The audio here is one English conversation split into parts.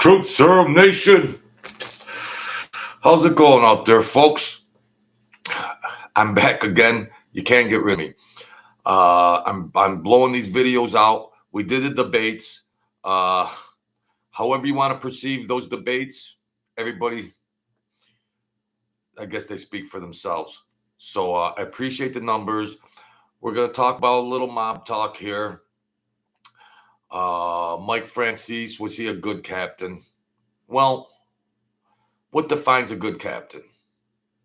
Truth Serum Nation. How's it going out there, folks? I'm back again. You can't get rid of me. I'm blowing these videos out. We did the debates. However you want to perceive those debates, everybody, I guess they speak for themselves. So I appreciate the numbers. We're going to talk about a little mob talk here. Mike Franzese, was he a good captain? Well, what defines a good captain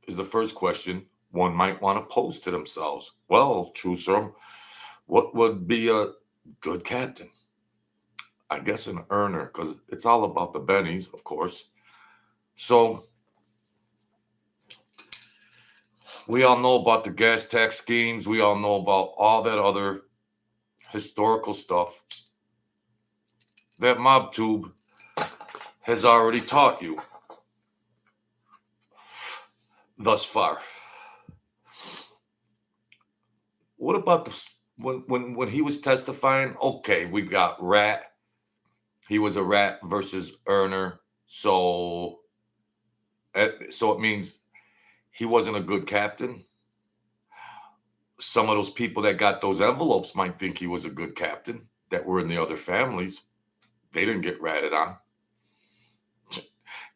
is the first question one might want to pose to themselves. Well, true, sir, what would be a good captain? I guess an earner, because it's all about the bennies, of course. So we all know about the gas tax schemes. We all know about all that other historical stuff that MobTube has already taught you thus far. What about when he was testifying? Okay, we got rat. He was a rat versus earner. So it means he wasn't a good captain. Some of those people that got those envelopes might think he was a good captain that were in the other families. They didn't get ratted on.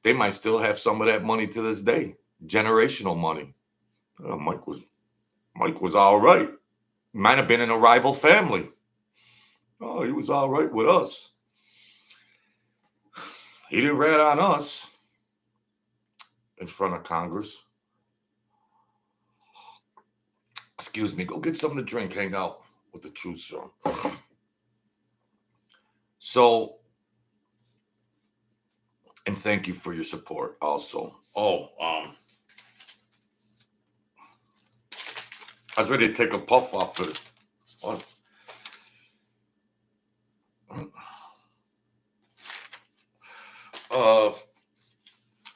They might still have some of that money to this day, generational money. Mike was all right. Might have been in a rival family. Oh, he was all right with us. He didn't rat on us in front of Congress. Excuse me, go get something to drink, hang out with the truth serum. So, and thank you for your support also. I was ready to take a puff off of it.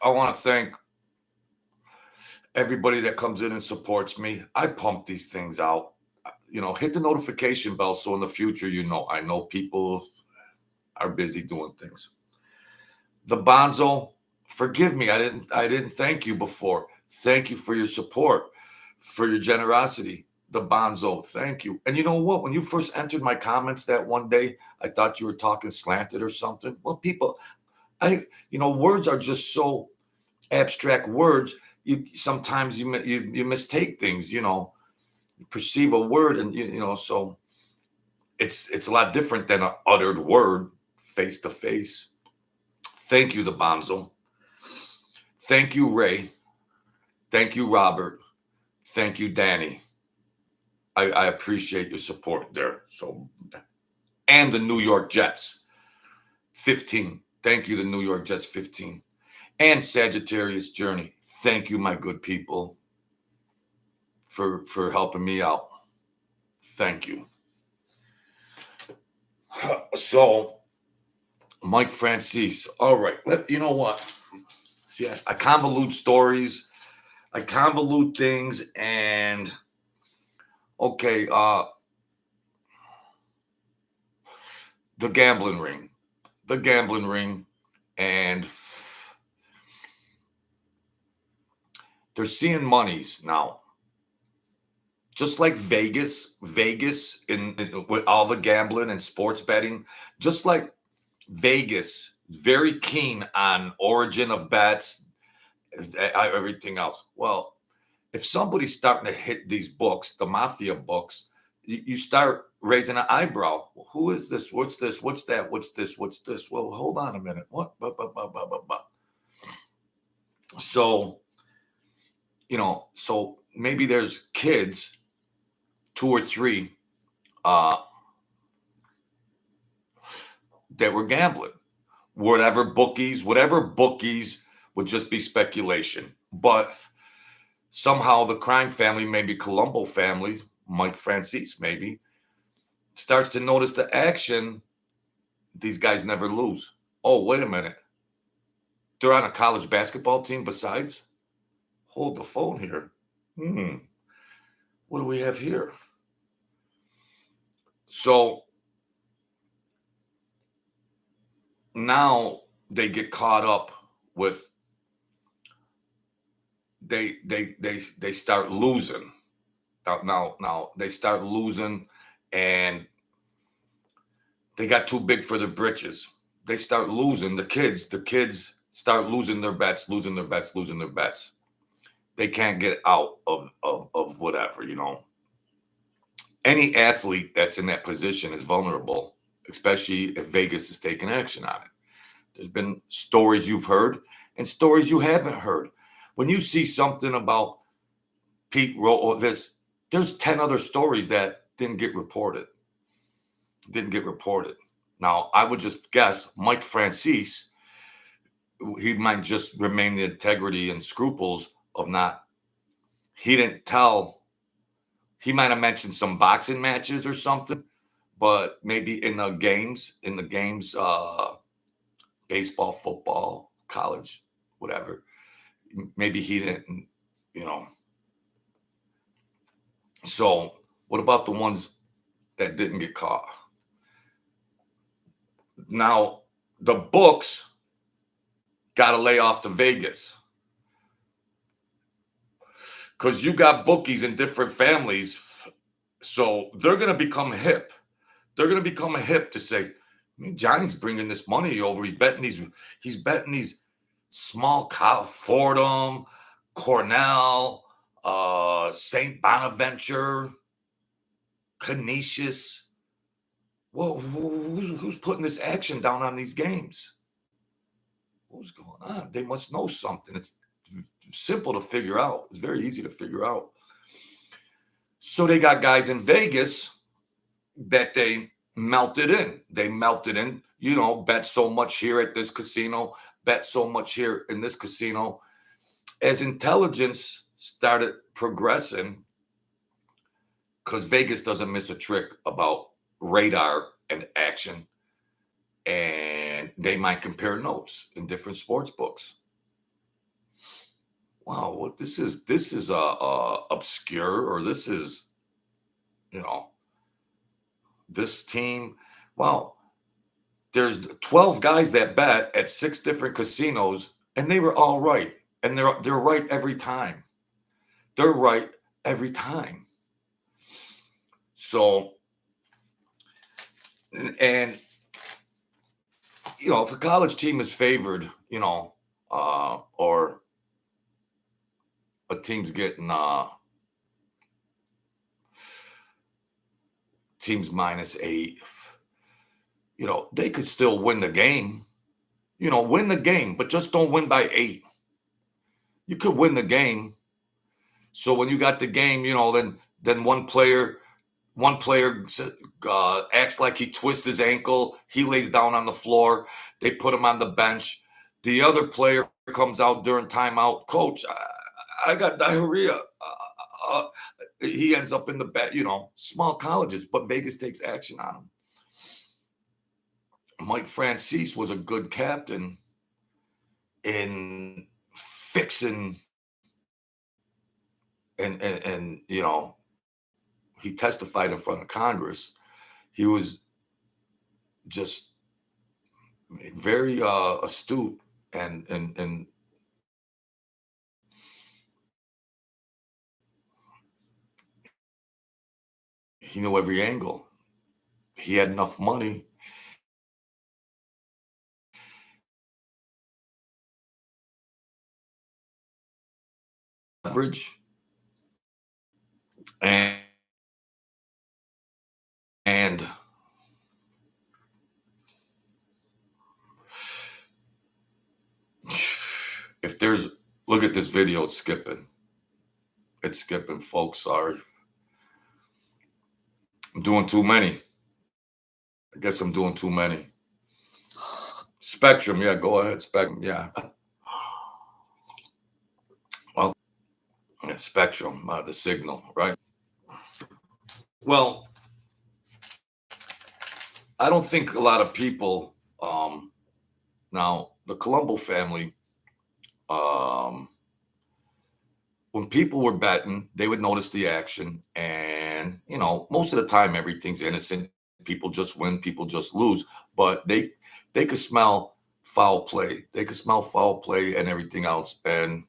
I want to thank everybody that comes in and supports me. I pump these things out. Hit the notification bell so in the future, I know people are busy doing things. The Bonzo, forgive me. I didn't thank you before. Thank you for your support, for your generosity. The Bonzo, thank you. And you know what? When you first entered my comments that one day, I thought you were talking slanted or something. Well, people, words are just so abstract words. Sometimes you mistake things. You perceive a word, and so it's a lot different than an uttered word face to face. Thank you, the Bonzo. Thank you, Ray. Thank you, Robert. Thank you, Danny. I appreciate your support there. So, and the New York Jets, 15. Thank you, the New York Jets, 15. And Sagittarius Journey. Thank you, my good people, for helping me out. Thank you. So, Mike Franzese. All right. You know what? See, I convolute stories. I convolute things, and okay, the gambling ring, and they're seeing monies now. Just like Vegas with all the gambling and sports betting, just like Vegas, very keen on origin of bets, everything else. Well, if somebody's starting to hit these books, the mafia books, you start raising an eyebrow. Who is this? What's this? What's that? What's this? What's this? Well, hold on a minute. What? So, so maybe there's kids, 2 or 3, that were gambling. Whatever bookies would just be speculation. But somehow the crime family, maybe Colombo families, Mike Franzese maybe, starts to notice the action. These guys never lose. Oh, wait a minute. They're on a college basketball team besides? Hold the phone here. What do we have here? So now they get caught up with they start losing. Now they start losing, and they got too big for their britches. They start losing. The kids start losing their bets, losing their bets, losing their bets. They can't get out of whatever, you know. Any athlete that's in that position is vulnerable, especially if Vegas is taking action on it. There's been stories you've heard and stories you haven't heard. When you see something about Pete Rose, there's 10 other stories that didn't get reported. Now, I would just guess Mike Franzese, he might just remain the integrity and scruples of not, he didn't tell, he might have mentioned some boxing matches or something, but maybe in the games, baseball, football, college, whatever, maybe he didn't, you know. So what about the ones that didn't get caught? Now, the books got to lay off to Vegas, because you got bookies in different families. So they're going to become hip. They're going to become hip to say, I mean, Johnny's bringing this money over. He's betting these small cow, Fordham, Cornell, St. Bonaventure, Canisius. Well, who's putting this action down on these games? What's going on? They must know something. It's simple to figure out. It's very easy to figure out. So they got guys in Vegas that they melted in. You know, bet so much here at this casino, bet so much here in this casino. As intelligence started progressing, because Vegas doesn't miss a trick about radar and action, and they might compare notes in different sports books. Wow, what this is obscure, or this is, you know, this team. Wow, there's 12 guys that bet at 6 different casinos, and they were all right, and they're right every time. They're right every time. So, and you know, if a college team is favored, you know, or a team's getting teams -8, you know, they could still win the game. You know, win the game, but just don't win by 8. You could win the game. So when you got the game, you know, then one player acts like he twists his ankle. He lays down on the floor. They put him on the bench. The other player comes out during timeout. Coach, I got diarrhea. He ends up in the bed. You know, small colleges, but Vegas takes action on him. Mike Franzese was a good captain in fixing, and you know, he testified in front of Congress. He was just very astute, and he knew every angle. He had enough money. Leverage, and if there's, look at this video, it's skipping, folks. Sorry, I'm doing too many. I guess I'm doing too many. Spectrum, yeah, go ahead. Spectrum, yeah. Well, yeah, Spectrum, the signal, right? Well, I don't think a lot of people, now the Colombo family, when people were betting, they would notice the action, and you know, most of the time everything's innocent. People just win, people just lose, but they could smell foul play. They could smell foul play and everything else. And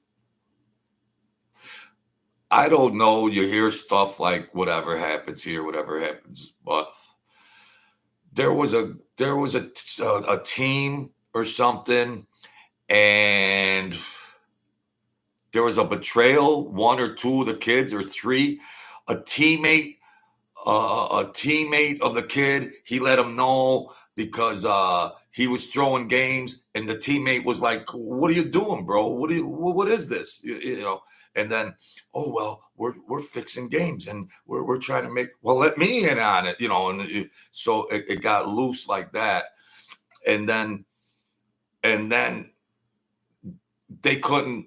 I don't know. You hear stuff like whatever happens here, whatever happens, but there was a team or something, and there was a betrayal. One or two of the kids, or three, a teammate a teammate of the kid, he let him know because he was throwing games, and the teammate was like, "What are you doing, bro? What is this?" And then, "Oh well, we're fixing games, and we're trying to make, well, let me in on it," so it got loose like that, and then they couldn't.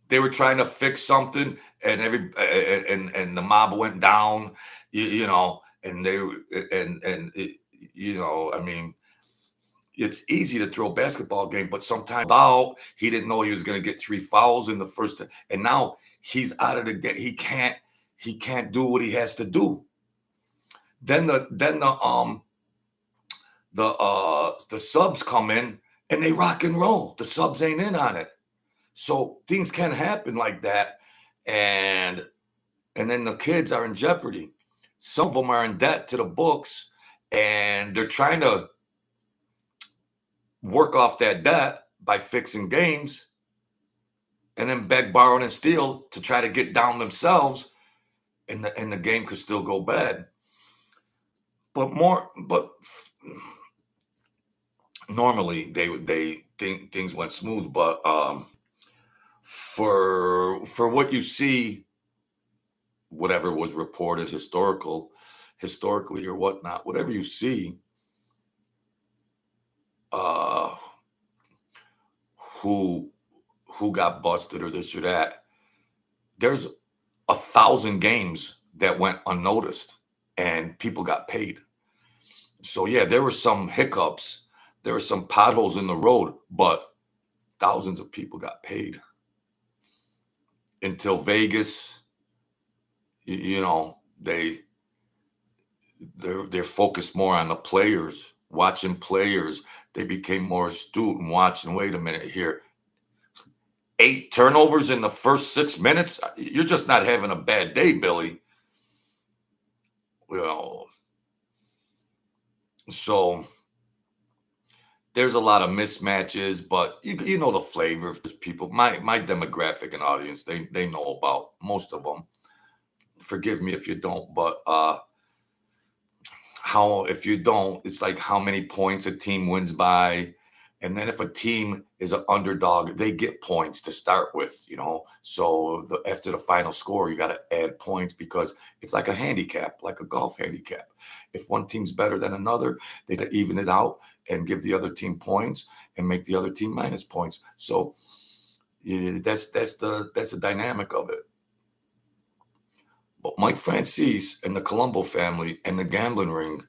They were trying to fix something, and and the mob went down, and they and it, I mean, it's easy to throw a basketball game, but sometimes out, he didn't know he was going to get 3 fouls in the first, and now he's out of the game. He can't do what he has to do. Then the subs come in and they rock and roll. The subs ain't in on it. So things can happen like that, and then the kids are in jeopardy. Some of them are in debt to the books, and they're trying to work off that debt by fixing games, and then beg, borrow, and steal to try to get down themselves, and the game could still go bad. But normally they think things went smooth, but for what you see, whatever was reported historically or whatnot, whatever you see, uh, who got busted or this or that, there's 1,000 games that went unnoticed and people got paid. So yeah, there were some hiccups, there were some potholes in the road, but thousands of people got paid until Vegas. They're focused more on the players, watching players. They became more astute and watching. Wait a minute here, 8 turnovers in the first 6 minutes. You're just not having a bad day, Billy. So there's a lot of mismatches, but you know the flavor of people. My demographic and audience, they know about most of them. Forgive me if you don't, but if you don't, it's like how many points a team wins by. And then if a team is an underdog, they get points to start with, So after the final score, you got to add points because it's like a handicap, like a golf handicap. If one team's better than another, they even it out and give the other team points and make the other team minus points. So that's the dynamic of it. But Mike Franzese and the Colombo family and the gambling ring,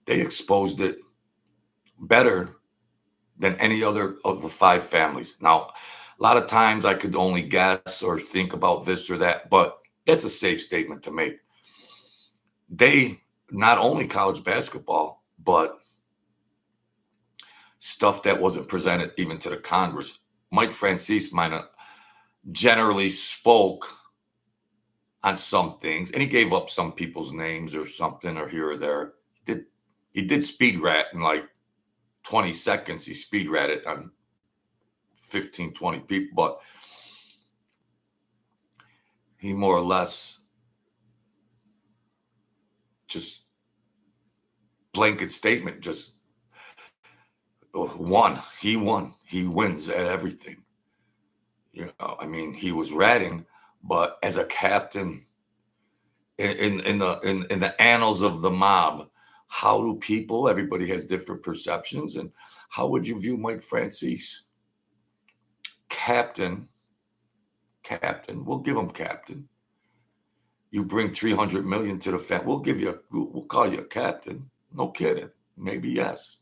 they exposed it better than any other of the 5 families. Now, a lot of times I could only guess or think about this or that, but that's a safe statement to make. They not only college basketball, but stuff that wasn't presented even to the Congress. Mike Franzese might have generally spoke on some things, and he gave up some people's names or something or here or there. He did speed rat in like 20 seconds. He speed ratted on 15, 20 people, but he more or less just blanket statement, just won. He won. He wins at everything. He was ratting, but as a captain in the annals of the mob, how do people? Everybody has different perceptions, and how would you view Mike Franzese? Captain. We'll give him captain. You bring 300 million to the family. We'll call you a captain. No kidding. Maybe yes.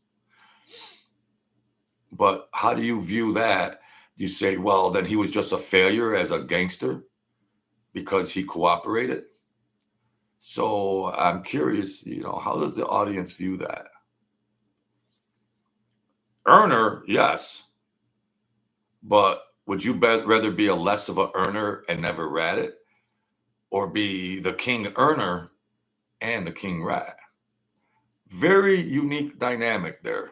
But how do you view that? You say, well, then he was just a failure as a gangster because he cooperated. So I'm curious, how does the audience view that? Earner, yes. But would you rather be a less of a earner and never rat it, or be the king earner and the king rat? Very unique dynamic there.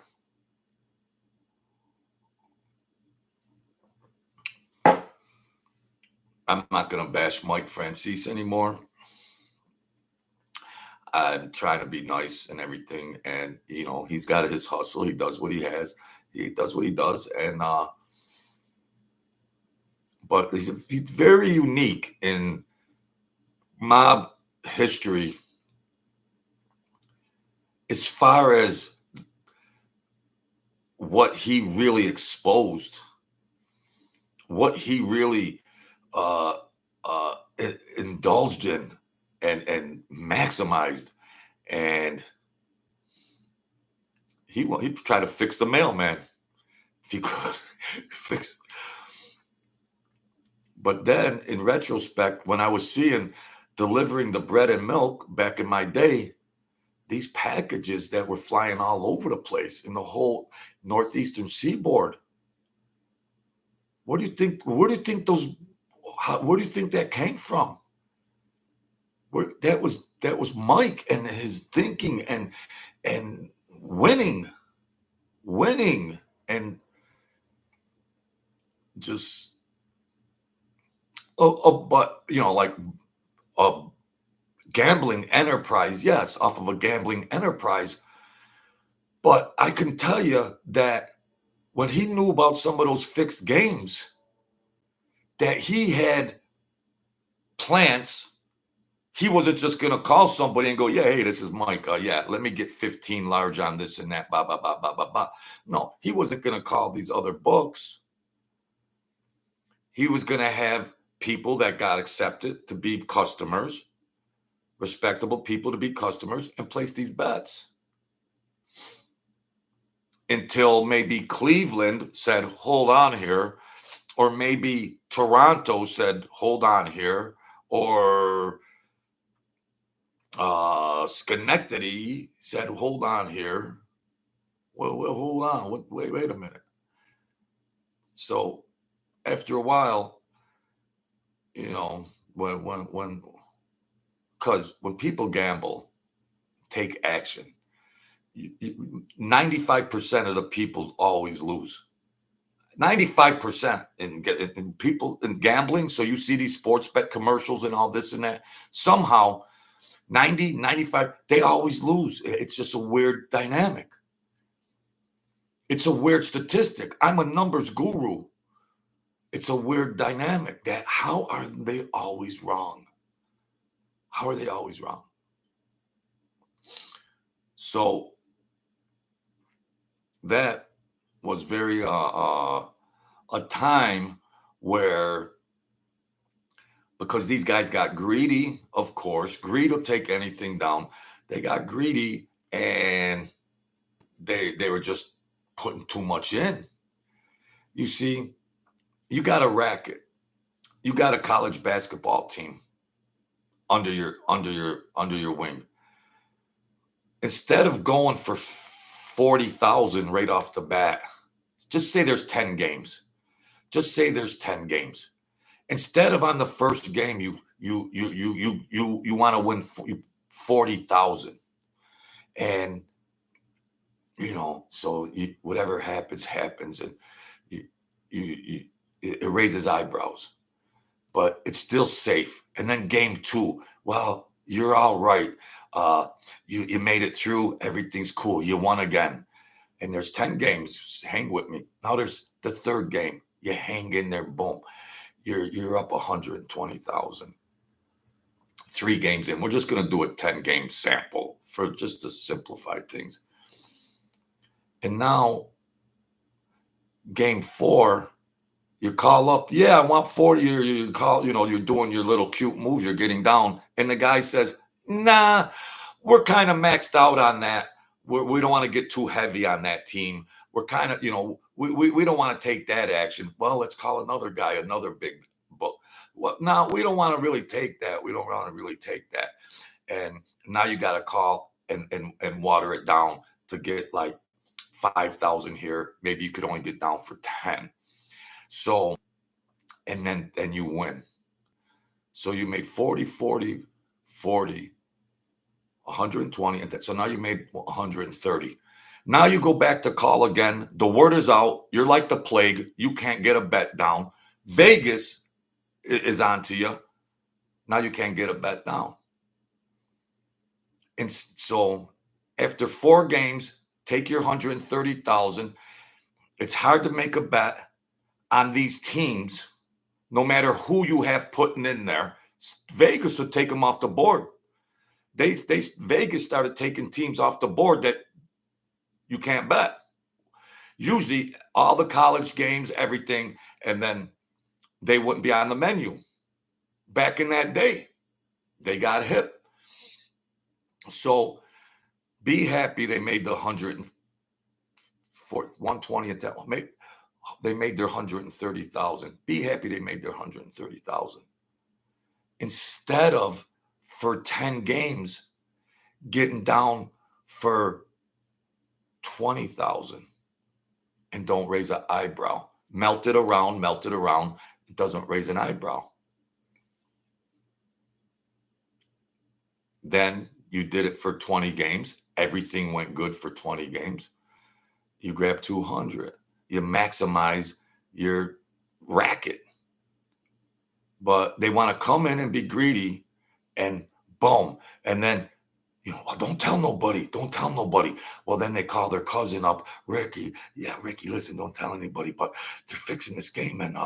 I'm not going to bash Mike Franzese anymore. I'm trying to be nice and everything. And, he's got his hustle. He does what he has. He does what he does. And, but he's very unique in mob history as far as what he really exposed, what he really uh, indulged in and maximized. And he tried to fix the mailman if he could fix. But then in retrospect, when I was seeing delivering the bread and milk back in my day, these packages that were flying all over the place in the whole northeastern seaboard. Where do you think that came from? That was Mike and his thinking and winning and just but like a gambling enterprise, yes, off of a gambling enterprise. But I can tell you that when he knew about some of those fixed games, that he had plants. He wasn't just going to call somebody and go, yeah, hey, this is Mike. Yeah, let me get 15 large on this and that, blah, blah, blah, blah, blah, blah. No, he wasn't going to call these other books. He was going to have people that got accepted to be customers, respectable people to be customers, and place these bets. Until maybe Cleveland said, hold on here, or maybe Toronto said, hold on here, or Schenectady said, hold on here. Well, hold on. Wait a minute. So after a while, because when people gamble, take action, 95% of the people always lose. 95% in people in gambling. So you see these sports bet commercials and all this and that. Somehow 95, they always lose. It's just a weird dynamic. It's a weird statistic. I'm a numbers guru. It's a weird dynamic that how are they always wrong? How are they always wrong? So that was very a time where, because these guys got greedy, of course, greed will take anything down. They got greedy and they were just putting too much in. You see, you got a racket, you got a college basketball team under your wing. Instead of going for 40,000 right off the bat, just say there's 10 games. Just say there's 10 games. Instead of on the first game, you want to win 40,000, and so whatever happens, and it raises eyebrows, but it's still safe. And then game 2, well, you're all right. You made it through. Everything's cool. You won again. And there's 10 games. Hang with me. Now there's the third game. You hang in there. Boom. You're up 120,000. 3 games in. We're just going to do a 10-game sample for just to simplify things. And now, game 4, you call up, yeah, I want 40. You call, you're doing your little cute moves. You're getting down. And the guy says, nah, we're kind of maxed out on that. We don't want to get too heavy on that team. We're kind of, we don't want to take that action. Well, let's call another guy, another big book. Well, no, we don't want to really take that. We don't want to really take that. And now you got to call and water it down to get like 5,000 here. Maybe you could only get down for 10. So, and then you win. So you made 40, 40, 40, 120. And so now you made 130. Now you go back to call again. The word is out. You're like the plague. You can't get a bet down. Vegas is on to you. Now you can't get a bet down. And so after 4 games, take your 130,000. It's hard to make a bet on these teams, no matter who you have putting in there. Vegas would take them off the board. Vegas started taking teams off the board that you can't bet. Usually all the college games, everything, and then they wouldn't be on the menu. Back in that day, they got hip. So be happy they made the 120 and 10. They made their 130,000. Be happy they made their 130,000. Instead of for 10 games getting down for 20,000 and don't raise an eyebrow. Melt it around. It doesn't raise an eyebrow. Then you did it for 20 games. Everything went good for 20 games. You grab 200. You maximize your racket. But they want to come in and be greedy and boom. And then, oh, don't tell nobody. Well, then they call their cousin up, Ricky. Yeah, Ricky, listen, don't tell anybody, but they're fixing this game and,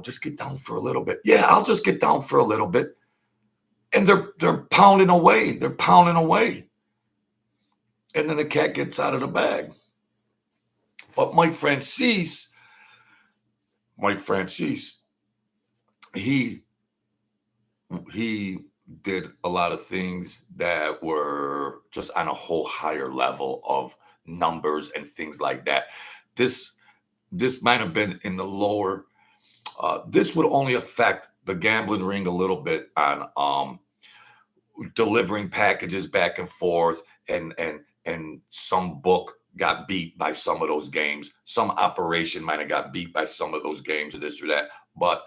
just get down for a little bit. Yeah, I'll just get down for a little bit. And they're pounding away. And then the cat gets out of the bag. But Mike Franzese, he did a lot of things that were just on a whole higher level of numbers and things like that. This might have been in the lower. This would only affect the gambling ring a little bit on delivering packages back and forth, and some book got beat by some of those games. Some operation might have got beat by some of those games or this or that. But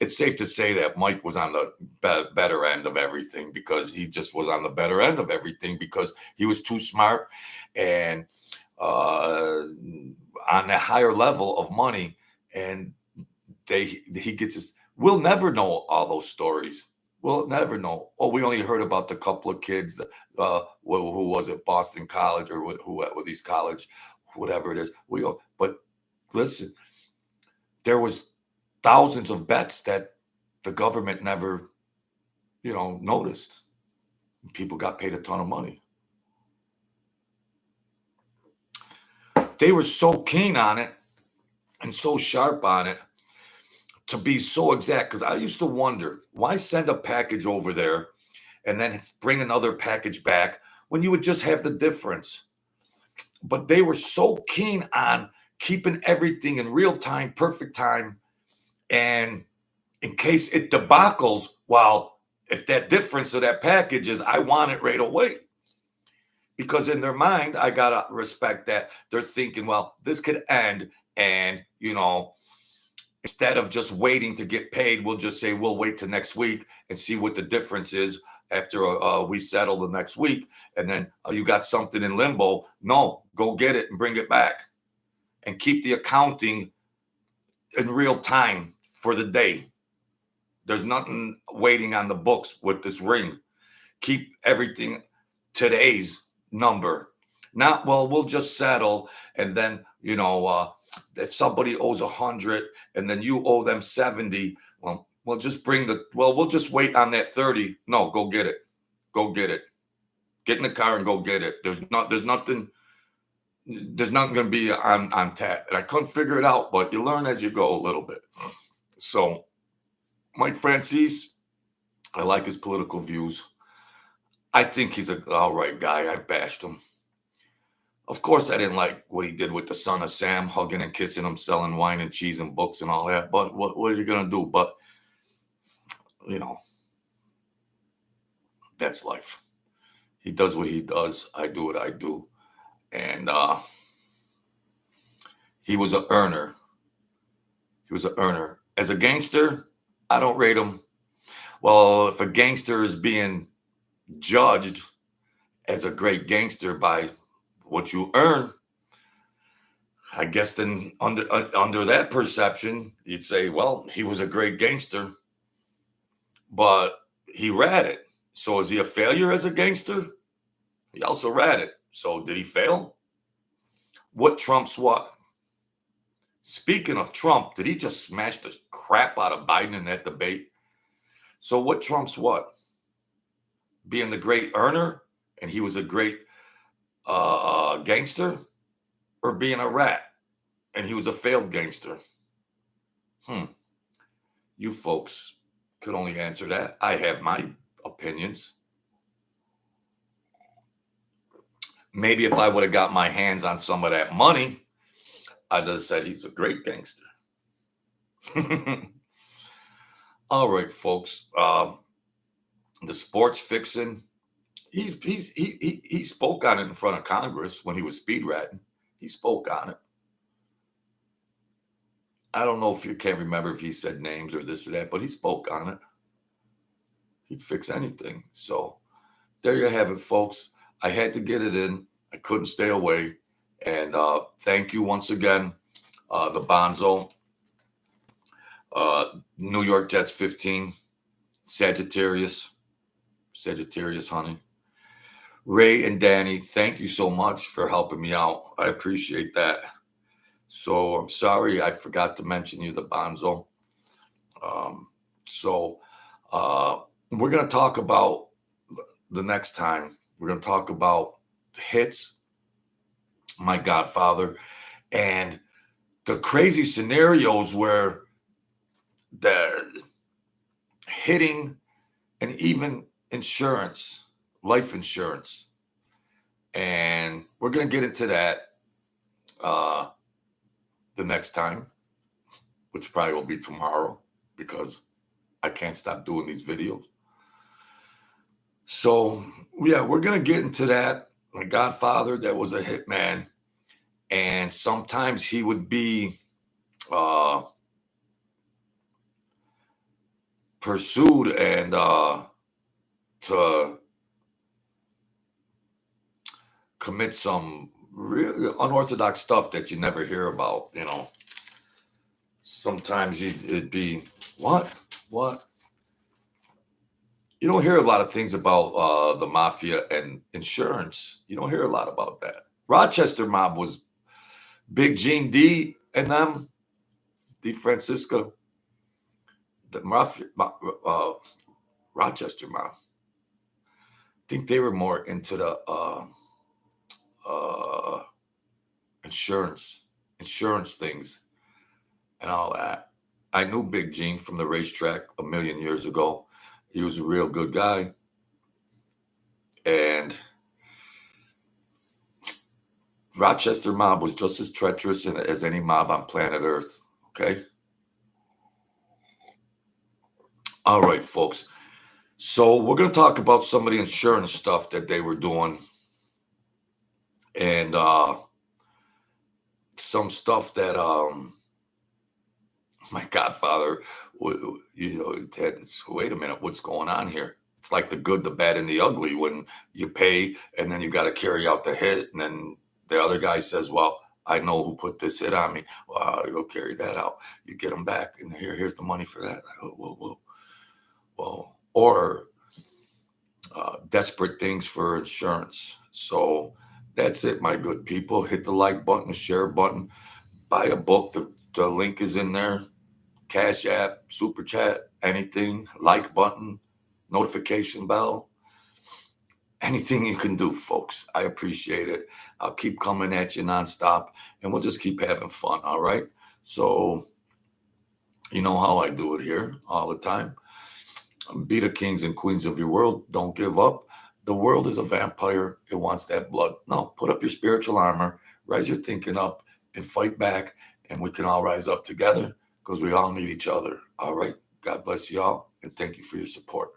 it's safe to say that Mike was on the better end of everything, because he just was on the better end of everything because he was too smart and on a higher level of money. And he gets his. We'll never know all those stories. We'll never know. Oh, we only heard about the couple of kids. Who was it? Boston College or who at these college, whatever it is. But listen, there was thousands of bets that the government never, noticed. People got paid a ton of money. They were so keen on it and so sharp on it to be so exact. Because I used to wonder, why send a package over there and then bring another package back when you would just have the difference? But they were so keen on keeping everything in real time, perfect time. And in case it debacles, well, if that difference of that package is, I want it right away. Because in their mind, I got to respect that. They're thinking, well, this could end. And, instead of just waiting to get paid, we'll just say we'll wait till next week and see what the difference is after we settle the next week. And then you got something in limbo. No, go get it and bring it back. And keep the accounting in real time for the day. There's nothing waiting on the books with this ring. Keep everything today's number. Not, well, we'll just settle. And then, if somebody owes 100 and then you owe them 70, well, we'll just we'll just wait on that 30. No, go get it. Get in the car and go get it. There's nothing going to be on tap. And I couldn't figure it out, but you learn as you go a little bit. So Mike Franzese, I like his political views. I think he's an all right guy. I've bashed him. Of course, I didn't like what he did with the son of Sam, hugging and kissing him, selling wine and cheese and books and all that. But what are you going to do? But, that's life. He does what he does. I do what I do. And He was an earner. He was an earner. As a gangster, I don't rate him. Well, if a gangster is being judged as a great gangster by what you earn, I guess then under that perception, you'd say, well, he was a great gangster, but he ratted. So is he a failure as a gangster? He also ratted. So did he fail? What trumps what? Speaking of Trump, did he just smash the crap out of Biden in that debate? So what trumps what? Being the great earner and he was a great gangster, or being a rat and he was a failed gangster? You folks could only answer that. I have my opinions. Maybe if I would have got my hands on some of that money, I'd have said he's a great gangster. All right, folks. The sports fixing. He spoke on it in front of Congress when he was speed ratting. He spoke on it. I don't know if you can't remember if he said names or this or that, but he spoke on it. He'd fix anything. So there you have it, folks. I had to get it in. I couldn't stay away. And thank you once again, the Bonzo, New York Jets 15, Sagittarius, honey. Ray and Danny, thank you so much for helping me out. I appreciate that. So I'm sorry I forgot to mention you, the Bonzo. We're going to talk about the next time. We're going to talk about hits, My Godfather, and the crazy scenarios where the hitting and even insurance, life insurance. And we're going to get into that the next time, which probably will be tomorrow because I can't stop doing these videos. So, yeah, we're going to get into that. My Godfather, that was a hitman. And sometimes he would be pursued and to commit some really unorthodox stuff that you never hear about, you know. Sometimes it'd be, what? You don't hear a lot of things about the mafia and insurance. You don't hear a lot about that. Rochester mob was Big Gene D and them, D. Francisco, the mafia, Rochester mob. I think they were more into the insurance things and all that. I knew Big Gene from the racetrack a million years ago. He was a real good guy. And Rochester mob was just as treacherous as any mob on planet Earth. Okay. All right, folks. So we're going to talk about some of the insurance stuff that they were doing. And some stuff that my Godfather, had this, wait a minute, what's going on here? It's like the good, the bad, and the ugly. When you pay and then you got to carry out the hit, and then the other guy says, well, I know who put this hit on me. Well, you'll carry that out. You get them back, and here's the money for that. Whoa. Or desperate things for insurance. So that's it, my good people. Hit the like button, the share button, buy a book. The link is in there. Cash App, Super Chat, anything, like button, notification bell, anything you can do, folks. I appreciate it. I'll keep coming at you nonstop, and we'll just keep having fun, all right? So you know how I do it here all the time. Be the kings and queens of your world. Don't give up. The world is a vampire. It wants that blood. No, put up your spiritual armor, rise your thinking up, and fight back, and we can all rise up together because we all need each other. All right. God bless you all, and thank you for your support.